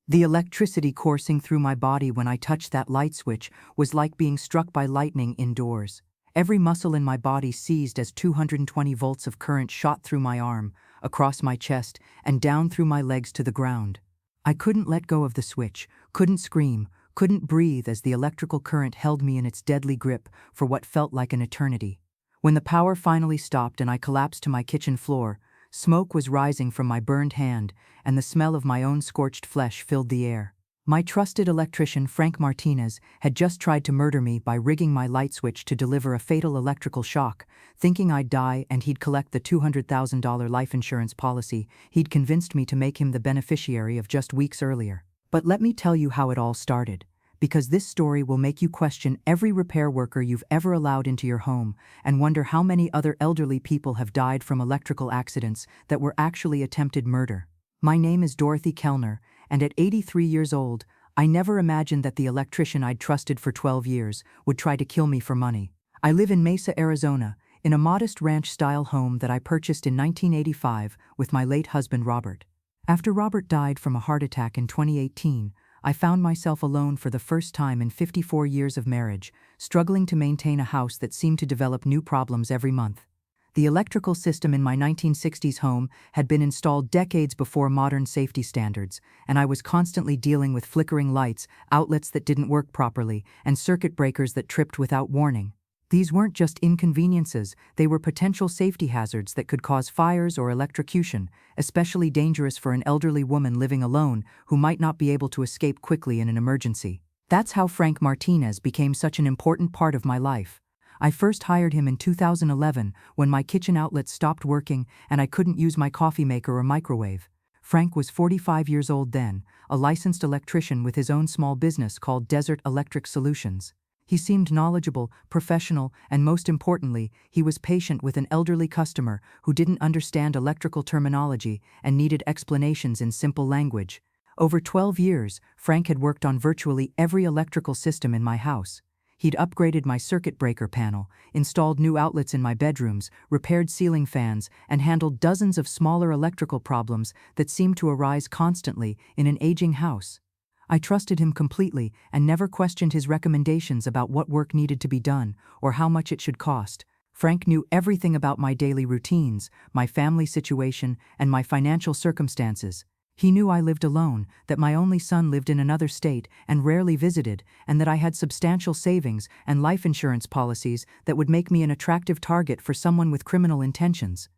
The electricity coursing through my body when I touched that light switch was like being struck by lightning indoors. Every muscle in my body seized as 220 volts of current shot through my arm, across my chest, and down through my legs to the ground. I couldn't let go of the switch, couldn't scream, couldn't breathe as the electrical current held me in its deadly grip for what felt like an eternity. When the power finally stopped and I collapsed to my kitchen floor, smoke was rising from my burned hand, and the smell of my own scorched flesh filled the air. My trusted electrician, Frank Martinez, had just tried to murder me by rigging my light switch to deliver a fatal electrical shock. Thinking I'd die and he'd collect the $200,000 life insurance policy, he'd convinced me to make him the beneficiary of just weeks earlier. But let me tell you how it all started, because this story will make you question every repair worker you've ever allowed into your home and wonder how many other elderly people have died from electrical accidents that were actually attempted murder. My name is Dorothy Kellner, and at 83 years old, I never imagined that the electrician I'd trusted for 12 years would try to kill me for money. I live in Mesa, Arizona, in a modest ranch-style home that I purchased in 1985 with my late husband Robert. After Robert died from a heart attack in 2018, I found myself alone for the first time in 54 years of marriage, struggling to maintain a house that seemed to develop new problems every month. The electrical system in my 1960s home had been installed decades before modern safety standards, and I was constantly dealing with flickering lights, outlets that didn't work properly, and circuit breakers that tripped without warning. These weren't just inconveniences, they were potential safety hazards that could cause fires or electrocution, especially dangerous for an elderly woman living alone who might not be able to escape quickly in an emergency. That's how Frank Martinez became such an important part of my life. I first hired him in 2011 when my kitchen outlet stopped working and I couldn't use my coffee maker or microwave. Frank was 45 years old then, a licensed electrician with his own small business called Desert Electric Solutions. He seemed knowledgeable, professional, and most importantly, he was patient with an elderly customer who didn't understand electrical terminology and needed explanations in simple language. Over 12 years, Frank had worked on virtually every electrical system in my house. He'd upgraded my circuit breaker panel, installed new outlets in my bedrooms, repaired ceiling fans, and handled dozens of smaller electrical problems that seemed to arise constantly in an aging house. I trusted him completely and never questioned his recommendations about what work needed to be done or how much it should cost. Frank knew everything about my daily routines, my family situation, and my financial circumstances. He knew I lived alone, that my only son lived in another state and rarely visited, and that I had substantial savings and life insurance policies that would make me an attractive target for someone with criminal intentions.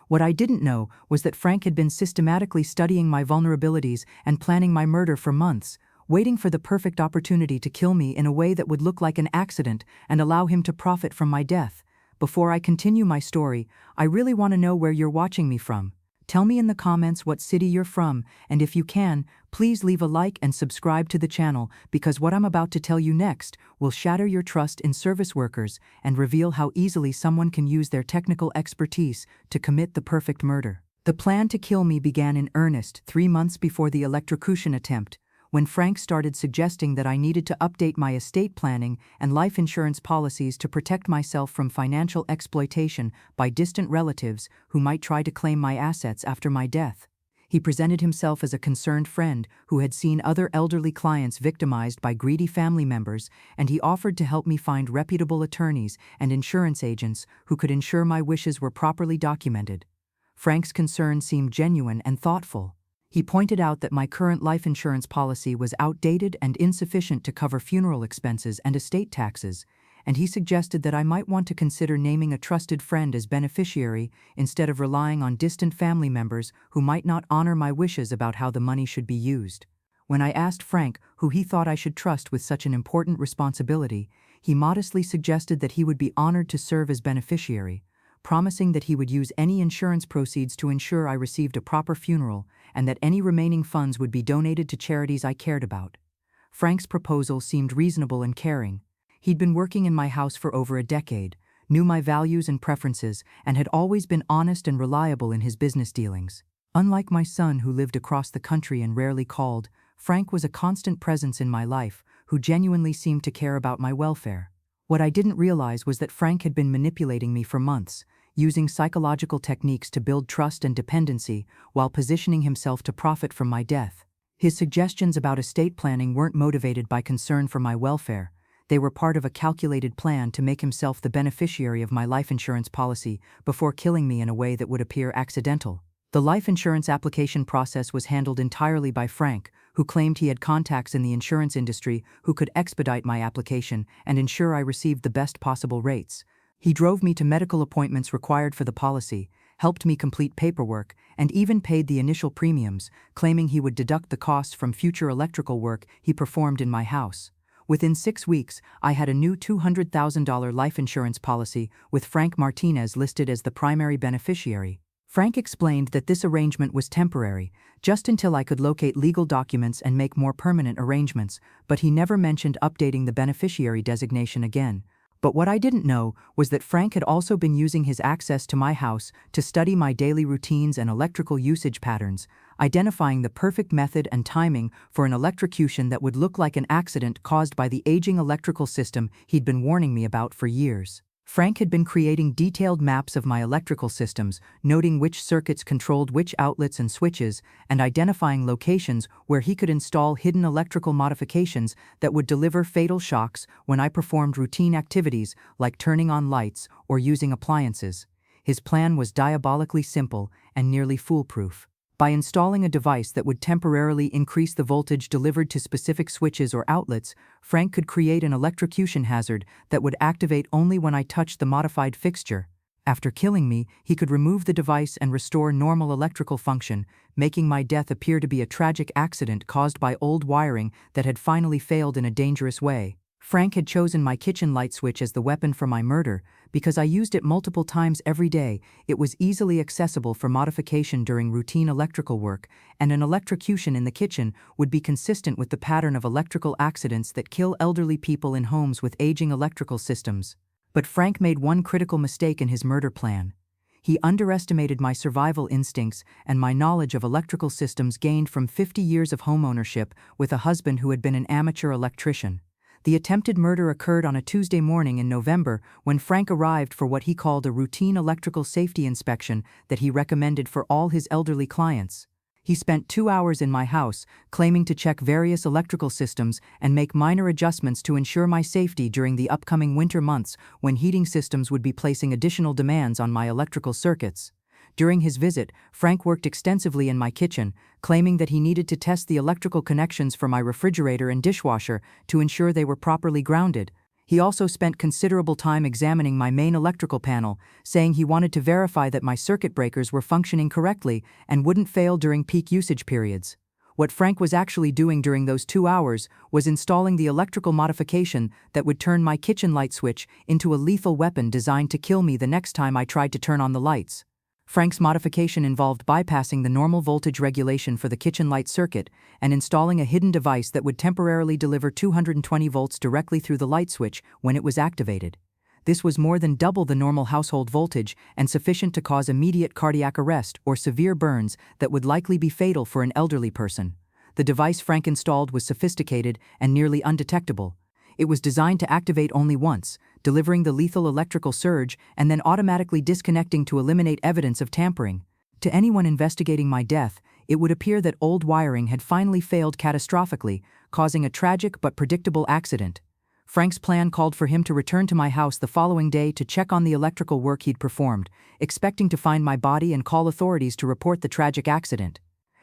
What I didn't know was that Frank had been systematically studying my vulnerabilities and planning my murder for months, waiting for the perfect opportunity to kill me in a way that would look like an accident and allow him to profit from my death. Before I continue my story, I really want to know where you're watching me from. Tell me in the comments what city you're from, and if you can, please leave a like and subscribe to the channel because what I'm about to tell you next will shatter your trust in service workers and reveal how easily someone can use their technical expertise to commit the perfect murder. The plan to kill me began in earnest 3 months before the electrocution attempt, when Frank started suggesting that I needed to update my estate planning and life insurance policies to protect myself from financial exploitation by distant relatives who might try to claim my assets after my death. He presented himself as a concerned friend who had seen other elderly clients victimized by greedy family members, and he offered to help me find reputable attorneys and insurance agents who could ensure my wishes were properly documented. Frank's concern seemed genuine and thoughtful. He pointed out that my current life insurance policy was outdated and insufficient to cover funeral expenses and estate taxes, and he suggested that I might want to consider naming a trusted friend as beneficiary instead of relying on distant family members who might not honor my wishes about how the money should be used. When I asked Frank who he thought I should trust with such an important responsibility, he modestly suggested that he would be honored to serve as beneficiary, promising that he would use any insurance proceeds to ensure I received a proper funeral and that any remaining funds would be donated to charities I cared about. Frank's proposal seemed reasonable and caring. He'd been working in my house for over a decade, knew my values and preferences, and had always been honest and reliable in his business dealings. Unlike my son who lived across the country and rarely called, Frank was a constant presence in my life who genuinely seemed to care about my welfare. What I didn't realize was that Frank had been manipulating me for months, using psychological techniques to build trust and dependency while positioning himself to profit from my death. His suggestions about estate planning weren't motivated by concern for my welfare. They were part of a calculated plan to make himself the beneficiary of my life insurance policy before killing me in a way that would appear accidental. The life insurance application process was handled entirely by Frank, who claimed he had contacts in the insurance industry who could expedite my application and ensure I received the best possible rates. He drove me to medical appointments required for the policy, helped me complete paperwork, and even paid the initial premiums, claiming he would deduct the costs from future electrical work he performed in my house. Within 6 weeks, I had a new $200,000 life insurance policy with Frank Martinez listed as the primary beneficiary. Frank explained that this arrangement was temporary, just until I could locate legal documents and make more permanent arrangements, but he never mentioned updating the beneficiary designation again. But what I didn't know was that Frank had also been using his access to my house to study my daily routines and electrical usage patterns, identifying the perfect method and timing for an electrocution that would look like an accident caused by the aging electrical system he'd been warning me about for years. Frank had been creating detailed maps of my electrical systems, noting which circuits controlled which outlets and switches, and identifying locations where he could install hidden electrical modifications that would deliver fatal shocks when I performed routine activities like turning on lights or using appliances. His plan was diabolically simple and nearly foolproof. By installing a device that would temporarily increase the voltage delivered to specific switches or outlets, Frank could create an electrocution hazard that would activate only when I touched the modified fixture. After killing me, he could remove the device and restore normal electrical function, making my death appear to be a tragic accident caused by old wiring that had finally failed in a dangerous way. Frank had chosen my kitchen light switch as the weapon for my murder because I used it multiple times every day. It was easily accessible for modification during routine electrical work, and an electrocution in the kitchen would be consistent with the pattern of electrical accidents that kill elderly people in homes with aging electrical systems. But Frank made one critical mistake in his murder plan. He underestimated my survival instincts and my knowledge of electrical systems gained from 50 years of homeownership with a husband who had been an amateur electrician. The attempted murder occurred on a Tuesday morning in November when Frank arrived for what he called a routine electrical safety inspection that he recommended for all his elderly clients. He spent 2 hours in my house, claiming to check various electrical systems and make minor adjustments to ensure my safety during the upcoming winter months when heating systems would be placing additional demands on my electrical circuits. During his visit, Frank worked extensively in my kitchen, claiming that he needed to test the electrical connections for my refrigerator and dishwasher to ensure they were properly grounded. He also spent considerable time examining my main electrical panel, saying he wanted to verify that my circuit breakers were functioning correctly and wouldn't fail during peak usage periods. What Frank was actually doing during those 2 hours was installing the electrical modification that would turn my kitchen light switch into a lethal weapon designed to kill me the next time I tried to turn on the lights. Frank's modification involved bypassing the normal voltage regulation for the kitchen light circuit and installing a hidden device that would temporarily deliver 220 volts directly through the light switch when it was activated. This was more than double the normal household voltage and sufficient to cause immediate cardiac arrest or severe burns that would likely be fatal for an elderly person. The device Frank installed was sophisticated and nearly undetectable. It was designed to activate only once, delivering the lethal electrical surge and then automatically disconnecting to eliminate evidence of tampering. To anyone investigating my death, it would appear that old wiring had finally failed catastrophically, causing a tragic but predictable accident. Frank's plan called for him to return to my house the following day to check on the electrical work he'd performed, expecting to find my body and call authorities to report the tragic accident.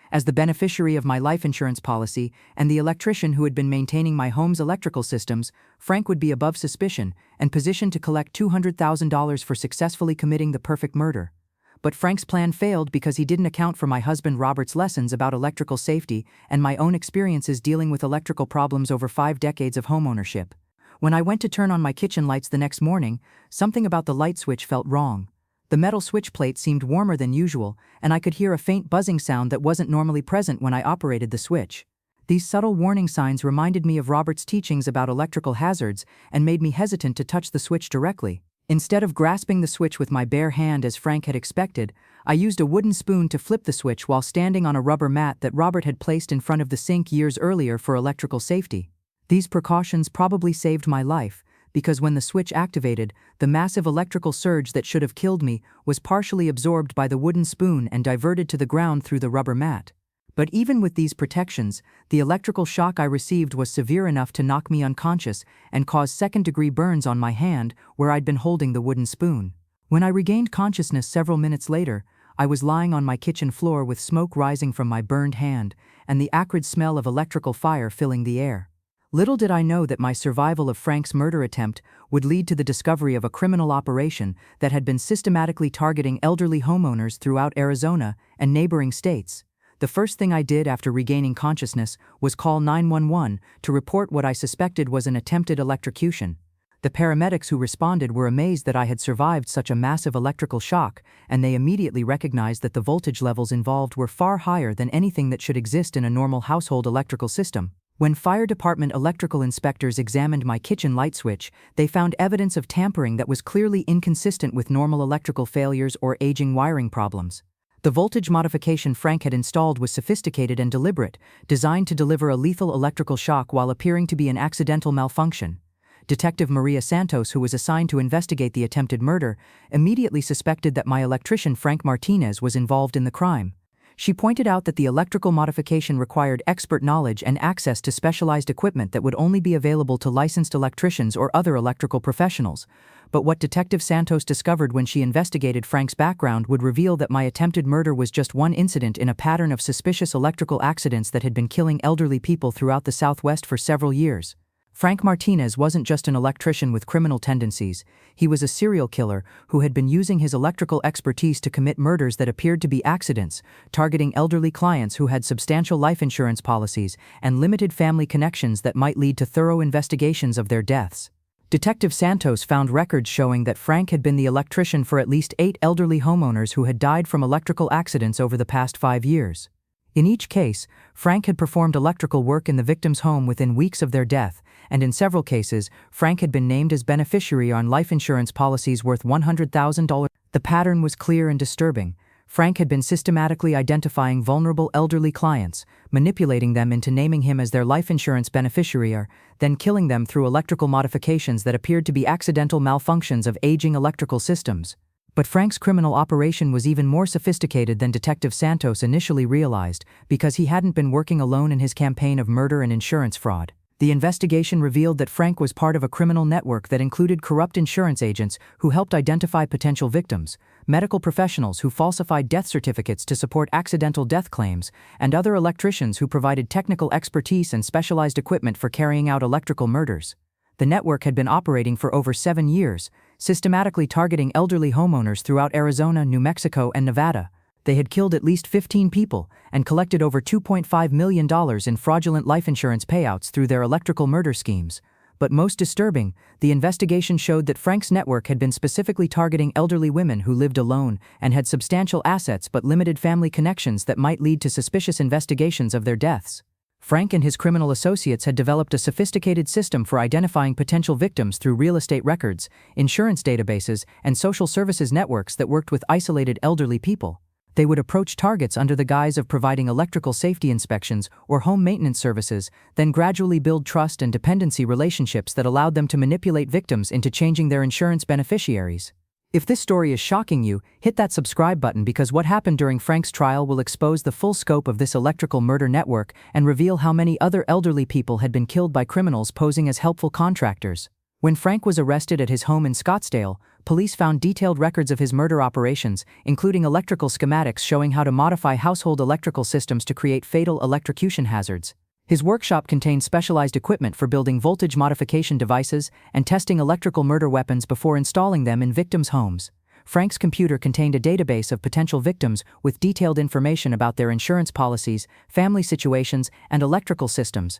As the beneficiary of my life insurance policy and the electrician who had been maintaining my home's electrical systems, Frank would be above suspicion and positioned to collect $200,000 for successfully committing the perfect murder. But Frank's plan failed because he didn't account for my husband Robert's lessons about electrical safety and my own experiences dealing with electrical problems over 5 decades of homeownership. When I went to turn on my kitchen lights the next morning, something about the light switch felt wrong. The metal switch plate seemed warmer than usual, and I could hear a faint buzzing sound that wasn't normally present when I operated the switch. These subtle warning signs reminded me of Robert's teachings about electrical hazards and made me hesitant to touch the switch directly. Instead of grasping the switch with my bare hand as Frank had expected, I used a wooden spoon to flip the switch while standing on a rubber mat that Robert had placed in front of the sink years earlier for electrical safety. These precautions probably saved my life, because when the switch activated, the massive electrical surge that should have killed me was partially absorbed by the wooden spoon and diverted to the ground through the rubber mat. But even with these protections, the electrical shock I received was severe enough to knock me unconscious and cause second-degree burns on my hand where I'd been holding the wooden spoon. When I regained consciousness several minutes later, I was lying on my kitchen floor with smoke rising from my burned hand and the acrid smell of electrical fire filling the air. Little did I know that my survival of Frank's murder attempt would lead to the discovery of a criminal operation that had been systematically targeting elderly homeowners throughout Arizona and neighboring states. The first thing I did after regaining consciousness was call 911 to report what I suspected was an attempted electrocution. The paramedics who responded were amazed that I had survived such a massive electrical shock, and they immediately recognized that the voltage levels involved were far higher than anything that should exist in a normal household electrical system. When fire department electrical inspectors examined my kitchen light switch, they found evidence of tampering that was clearly inconsistent with normal electrical failures or aging wiring problems. The voltage modification Frank had installed was sophisticated and deliberate, designed to deliver a lethal electrical shock while appearing to be an accidental malfunction. Detective Maria Santos, who was assigned to investigate the attempted murder, immediately suspected that my electrician Frank Martinez was involved in the crime. She pointed out that the electrical modification required expert knowledge and access to specialized equipment that would only be available to licensed electricians or other electrical professionals. But what Detective Santos discovered when she investigated Frank's background would reveal that my attempted murder was just one incident in a pattern of suspicious electrical accidents that had been killing elderly people throughout the Southwest for several years. Frank Martinez wasn't just an electrician with criminal tendencies. He was a serial killer who had been using his electrical expertise to commit murders that appeared to be accidents, targeting elderly clients who had substantial life insurance policies and limited family connections that might lead to thorough investigations of their deaths. Detective Santos found records showing that Frank had been the electrician for at least 8 elderly homeowners who had died from electrical accidents over the past 5 years. In each case, Frank had performed electrical work in the victim's home within weeks of their death, and in several cases, Frank had been named as beneficiary on life insurance policies worth $100,000. The pattern was clear and disturbing. Frank had been systematically identifying vulnerable elderly clients, manipulating them into naming him as their life insurance beneficiary, then killing them through electrical modifications that appeared to be accidental malfunctions of aging electrical systems. But Frank's criminal operation was even more sophisticated than Detective Santos initially realized, because he hadn't been working alone in his campaign of murder and insurance fraud. The investigation revealed that Frank was part of a criminal network that included corrupt insurance agents who helped identify potential victims, medical professionals who falsified death certificates to support accidental death claims, and other electricians who provided technical expertise and specialized equipment for carrying out electrical murders. The network had been operating for over 7 years, systematically targeting elderly homeowners throughout Arizona, New Mexico, and Nevada. They had killed at least 15 people and collected over $2.5 million in fraudulent life insurance payouts through their electrical murder schemes. But most disturbing, the investigation showed that Frank's network had been specifically targeting elderly women who lived alone and had substantial assets but limited family connections that might lead to suspicious investigations of their deaths. Frank and his criminal associates had developed a sophisticated system for identifying potential victims through real estate records, insurance databases, and social services networks that worked with isolated elderly people. They would approach targets under the guise of providing electrical safety inspections or home maintenance services, then gradually build trust and dependency relationships that allowed them to manipulate victims into changing their insurance beneficiaries. If this story is shocking you, hit that subscribe button, because what happened during Frank's trial will expose the full scope of this electrical murder network and reveal how many other elderly people had been killed by criminals posing as helpful contractors. When Frank was arrested at his home in Scottsdale, police found detailed records of his murder operations, including electrical schematics showing how to modify household electrical systems to create fatal electrocution hazards. His workshop contained specialized equipment for building voltage modification devices and testing electrical murder weapons before installing them in victims' homes. Frank's computer contained a database of potential victims with detailed information about their insurance policies, family situations, and electrical systems.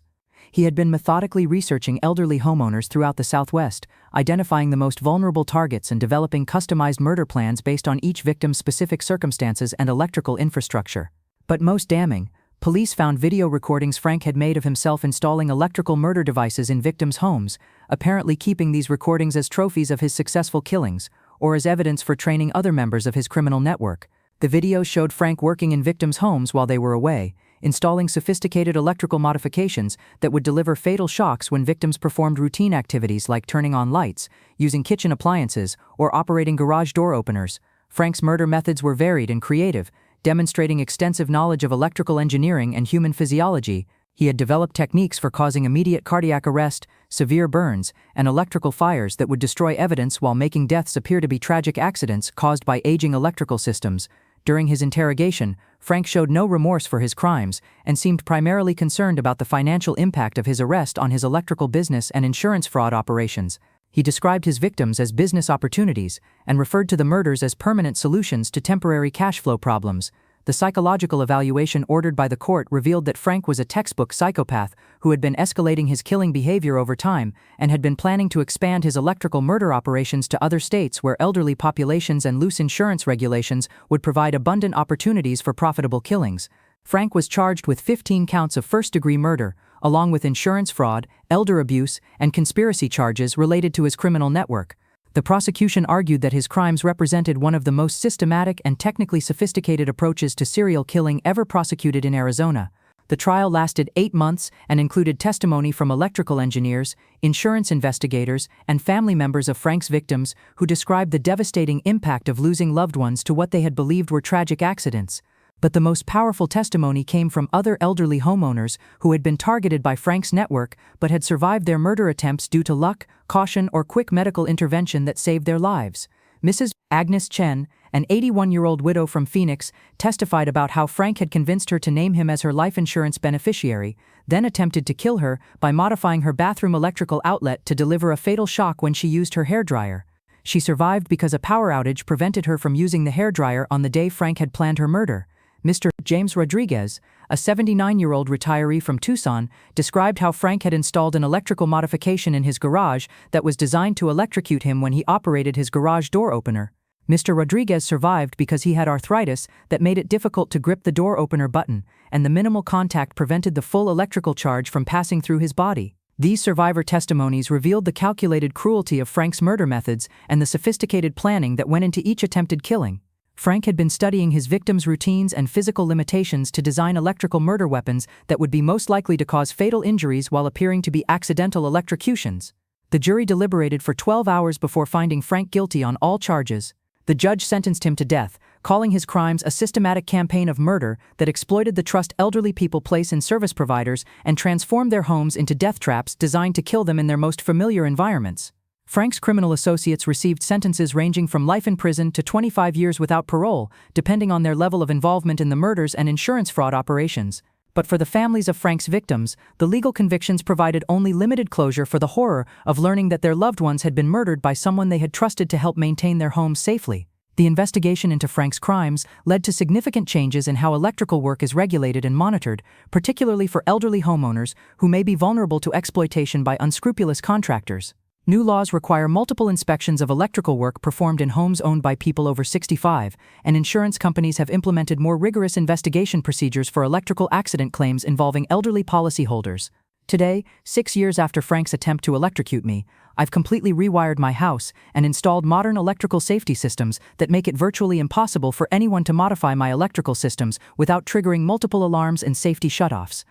He had been methodically researching elderly homeowners throughout the Southwest, identifying the most vulnerable targets and developing customized murder plans based on each victim's specific circumstances and electrical infrastructure. But most damning, police found video recordings Frank had made of himself installing electrical murder devices in victims' homes, apparently keeping these recordings as trophies of his successful killings, or as evidence for training other members of his criminal network. The videos showed Frank working in victims' homes while they were away, installing sophisticated electrical modifications that would deliver fatal shocks when victims performed routine activities like turning on lights, using kitchen appliances, or operating garage door openers. Frank's murder methods were varied and creative, demonstrating extensive knowledge of electrical engineering and human physiology. He had developed techniques for causing immediate cardiac arrest, severe burns, and electrical fires that would destroy evidence while making deaths appear to be tragic accidents caused by aging electrical systems. During his interrogation, Frank showed no remorse for his crimes and seemed primarily concerned about the financial impact of his arrest on his electrical business and insurance fraud operations. He described his victims as business opportunities and referred to the murders as permanent solutions to temporary cash flow problems. The psychological evaluation ordered by the court revealed that Frank was a textbook psychopath who had been escalating his killing behavior over time and had been planning to expand his electrical murder operations to other states where elderly populations and loose insurance regulations would provide abundant opportunities for profitable killings. Frank was charged with 15 counts of first-degree murder, along with insurance fraud, elder abuse, and conspiracy charges related to his criminal network. The prosecution argued that his crimes represented one of the most systematic and technically sophisticated approaches to serial killing ever prosecuted in Arizona. The trial lasted 8 months and included testimony from electrical engineers, insurance investigators, and family members of Frank's victims who described the devastating impact of losing loved ones to what they had believed were tragic accidents. But the most powerful testimony came from other elderly homeowners who had been targeted by Frank's network but had survived their murder attempts due to luck, caution, or quick medical intervention that saved their lives. Mrs. Agnes Chen, an 81-year-old widow from Phoenix, testified about how Frank had convinced her to name him as her life insurance beneficiary, then attempted to kill her by modifying her bathroom electrical outlet to deliver a fatal shock when she used her hairdryer. She survived because a power outage prevented her from using the hairdryer on the day Frank had planned her murder. Mr. James Rodriguez, a 79-year-old retiree from Tucson, described how Frank had installed an electrical modification in his garage that was designed to electrocute him when he operated his garage door opener. Mr. Rodriguez survived because he had arthritis that made it difficult to grip the door opener button, and the minimal contact prevented the full electrical charge from passing through his body. These survivor testimonies revealed the calculated cruelty of Frank's murder methods and the sophisticated planning that went into each attempted killing. Frank had been studying his victims' routines and physical limitations to design electrical murder weapons that would be most likely to cause fatal injuries while appearing to be accidental electrocutions. The jury deliberated for 12 hours before finding Frank guilty on all charges. The judge sentenced him to death, calling his crimes a systematic campaign of murder that exploited the trust elderly people place in service providers and transformed their homes into death traps designed to kill them in their most familiar environments. Frank's criminal associates received sentences ranging from life in prison to 25 years without parole, depending on their level of involvement in the murders and insurance fraud operations. But for the families of Frank's victims, the legal convictions provided only limited closure for the horror of learning that their loved ones had been murdered by someone they had trusted to help maintain their homes safely. The investigation into Frank's crimes led to significant changes in how electrical work is regulated and monitored, particularly for elderly homeowners who may be vulnerable to exploitation by unscrupulous contractors. New laws require multiple inspections of electrical work performed in homes owned by people over 65, and insurance companies have implemented more rigorous investigation procedures for electrical accident claims involving elderly policyholders. Today, 6 years after Frank's attempt to electrocute me, I've completely rewired my house and installed modern electrical safety systems that make it virtually impossible for anyone to modify my electrical systems without triggering multiple alarms and safety shutoffs.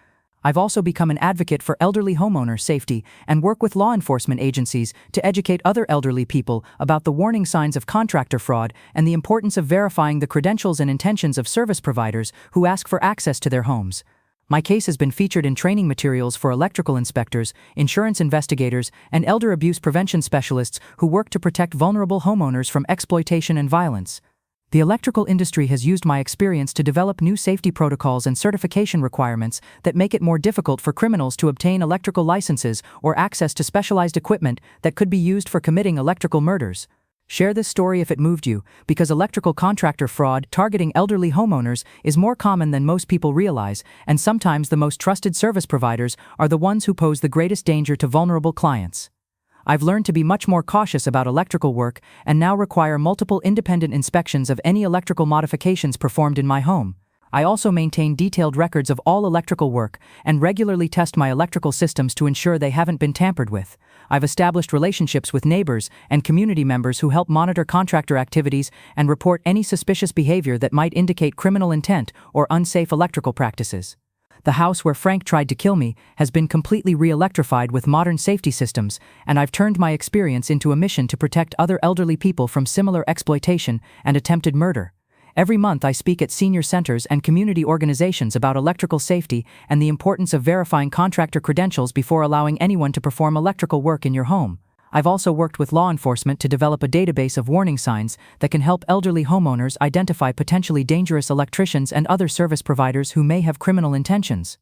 I've also become an advocate for elderly homeowner safety and work with law enforcement agencies to educate other elderly people about the warning signs of contractor fraud and the importance of verifying the credentials and intentions of service providers who ask for access to their homes. My case has been featured in training materials for electrical inspectors, insurance investigators, and elder abuse prevention specialists who work to protect vulnerable homeowners from exploitation and violence. The electrical industry has used my experience to develop new safety protocols and certification requirements that make it more difficult for criminals to obtain electrical licenses or access to specialized equipment that could be used for committing electrical murders. Share this story if it moved you, because electrical contractor fraud targeting elderly homeowners is more common than most people realize, and sometimes the most trusted service providers are the ones who pose the greatest danger to vulnerable clients. I've learned to be much more cautious about electrical work and now require multiple independent inspections of any electrical modifications performed in my home. I also maintain detailed records of all electrical work and regularly test my electrical systems to ensure they haven't been tampered with. I've established relationships with neighbors and community members who help monitor contractor activities and report any suspicious behavior that might indicate criminal intent or unsafe electrical practices. The house where Frank tried to kill me has been completely re-electrified with modern safety systems, and I've turned my experience into a mission to protect other elderly people from similar exploitation and attempted murder. Every month I speak at senior centers and community organizations about electrical safety and the importance of verifying contractor credentials before allowing anyone to perform electrical work in your home. I've also worked with law enforcement to develop a database of warning signs that can help elderly homeowners identify potentially dangerous electricians and other service providers who may have criminal intentions.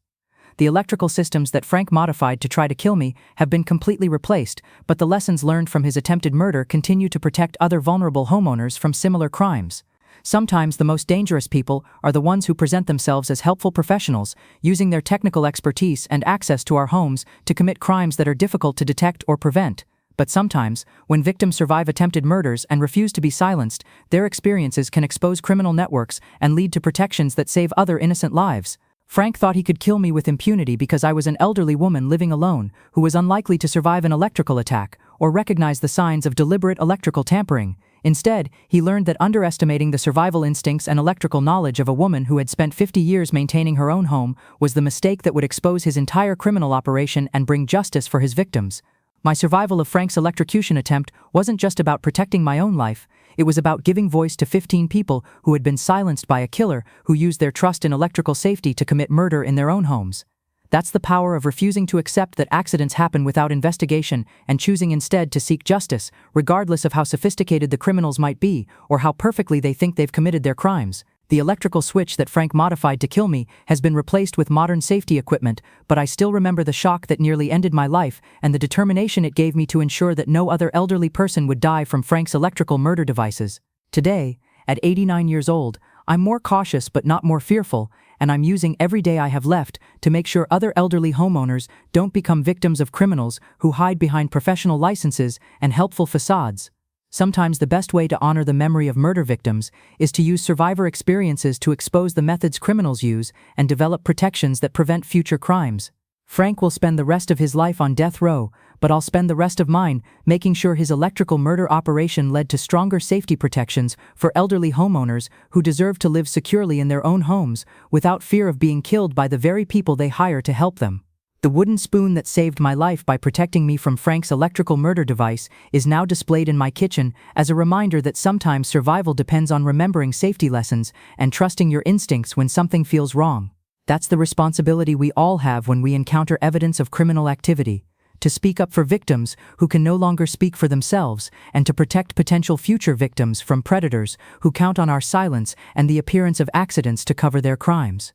The electrical systems that Frank modified to try to kill me have been completely replaced, but the lessons learned from his attempted murder continue to protect other vulnerable homeowners from similar crimes. Sometimes the most dangerous people are the ones who present themselves as helpful professionals, using their technical expertise and access to our homes to commit crimes that are difficult to detect or prevent. But sometimes, when victims survive attempted murders and refuse to be silenced, their experiences can expose criminal networks and lead to protections that save other innocent lives. Frank thought he could kill me with impunity because I was an elderly woman living alone who was unlikely to survive an electrical attack or recognize the signs of deliberate electrical tampering. Instead, he learned that underestimating the survival instincts and electrical knowledge of a woman who had spent 50 years maintaining her own home was the mistake that would expose his entire criminal operation and bring justice for his victims. My survival of Frank's electrocution attempt wasn't just about protecting my own life, it was about giving voice to 15 people who had been silenced by a killer who used their trust in electrical safety to commit murder in their own homes. That's the power of refusing to accept that accidents happen without investigation and choosing instead to seek justice, regardless of how sophisticated the criminals might be or how perfectly they think they've committed their crimes. The electrical switch that Frank modified to kill me has been replaced with modern safety equipment, but I still remember the shock that nearly ended my life and the determination it gave me to ensure that no other elderly person would die from Frank's electrical murder devices. Today, at 89 years old, I'm more cautious but not more fearful, and I'm using every day I have left to make sure other elderly homeowners don't become victims of criminals who hide behind professional licenses and helpful facades. Sometimes the best way to honor the memory of murder victims is to use survivor experiences to expose the methods criminals use and develop protections that prevent future crimes. Frank will spend the rest of his life on death row, but I'll spend the rest of mine making sure his electrical murder operation led to stronger safety protections for elderly homeowners who deserve to live securely in their own homes without fear of being killed by the very people they hire to help them. The wooden spoon that saved my life by protecting me from Frank's electrical murder device is now displayed in my kitchen as a reminder that sometimes survival depends on remembering safety lessons and trusting your instincts when something feels wrong. That's the responsibility we all have when we encounter evidence of criminal activity, to speak up for victims who can no longer speak for themselves and to protect potential future victims from predators who count on our silence and the appearance of accidents to cover their crimes.